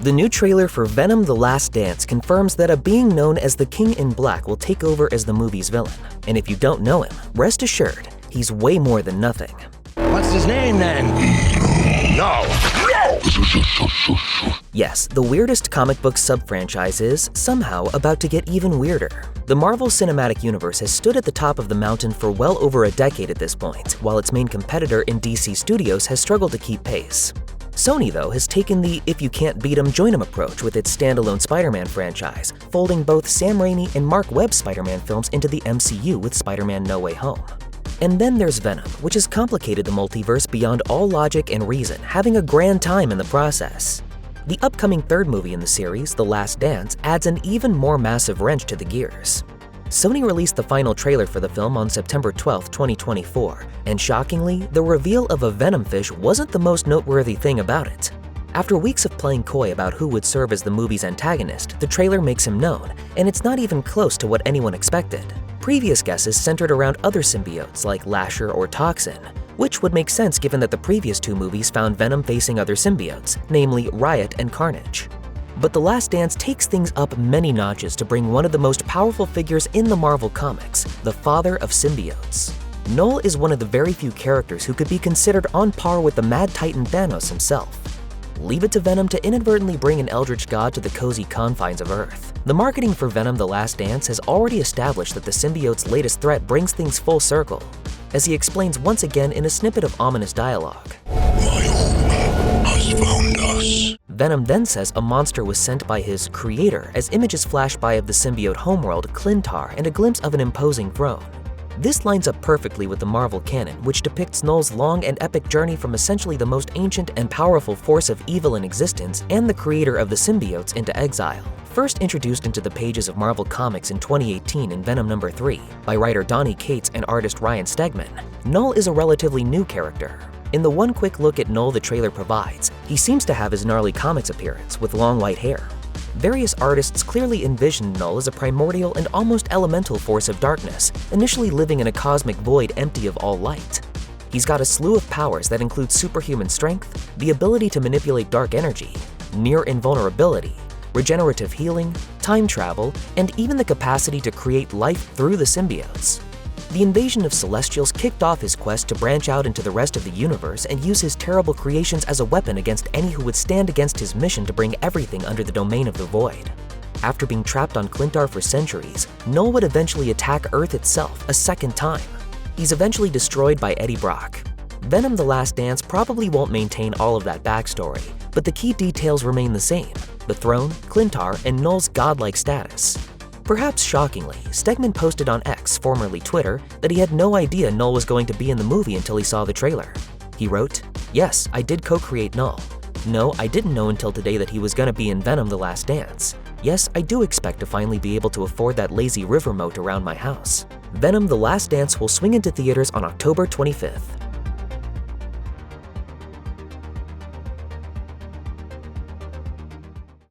The new trailer for Venom: The Last Dance confirms that a being known as the King in Black will take over as the movie's villain. And if you don't know him, rest assured, he's way more than nothing. What's his name then? No! Yes, the weirdest comic book sub-franchise is, somehow, about to get even weirder. The Marvel Cinematic Universe has stood at the top of the mountain for well over a decade at this point, while its main competitor in DC Studios has struggled to keep pace. Sony, though, has taken the if you can't beat 'em, join 'em approach with its standalone Spider-Man franchise, folding both Sam Raimi and Mark Webb's Spider-Man films into the MCU with Spider-Man: No Way Home. And then there's Venom, which has complicated the multiverse beyond all logic and reason, having a grand time in the process. The upcoming third movie in the series, The Last Dance, adds an even more massive wrench to the gears. Sony released the final trailer for the film on September 12, 2024, and shockingly, the reveal of a Venom fish wasn't the most noteworthy thing about it. After weeks of playing coy about who would serve as the movie's antagonist, the trailer makes him known, and it's not even close to what anyone expected. Previous guesses centered around other symbiotes like Lasher or Toxin, which would make sense given that the previous two movies found Venom facing other symbiotes, namely Riot and Carnage. But The Last Dance takes things up many notches to bring one of the most powerful figures in the Marvel Comics, the father of symbiotes. Knull is one of the very few characters who could be considered on par with the Mad Titan Thanos himself. Leave it to Venom to inadvertently bring an eldritch god to the cozy confines of Earth. The marketing for Venom: The Last Dance has already established that the symbiote's latest threat brings things full circle, as he explains once again in a snippet of ominous dialogue. My home has found us. Venom then says a monster was sent by his creator as images flash by of the symbiote homeworld, Clintar, and a glimpse of an imposing throne. This lines up perfectly with the Marvel canon, which depicts Knull's long and epic journey from essentially the most ancient and powerful force of evil in existence and the creator of the symbiotes into exile. First introduced into the pages of Marvel Comics in 2018 in Venom number 3 by writer Donny Cates and artist Ryan Stegman, Knull is a relatively new character. In the one quick look at Knull the trailer provides, he seems to have his gnarly comics appearance with long white hair. Various artists clearly envisioned Knull as a primordial and almost elemental force of darkness, initially living in a cosmic void empty of all light. He's got a slew of powers that include superhuman strength, the ability to manipulate dark energy, near invulnerability, regenerative healing, time travel, and even the capacity to create life through the symbiotes. The invasion of Celestials kicked off his quest to branch out into the rest of the universe and use his terrible creations as a weapon against any who would stand against his mission to bring everything under the domain of the Void. After being trapped on Clintar for centuries, Knull would eventually attack Earth itself a second time. He's eventually destroyed by Eddie Brock. Venom: The Last Dance probably won't maintain all of that backstory, but the key details remain the same: the throne, Clintar, and Knull's godlike status. Perhaps shockingly, Stegman posted on X, formerly Twitter, that he had no idea Knull was going to be in the movie until he saw the trailer. He wrote, "Yes, I did co-create Knull. No, I didn't know until today that he was gonna be in Venom: The Last Dance. Yes, I do expect to finally be able to afford that lazy river moat around my house." Venom: The Last Dance will swing into theaters on October 25th.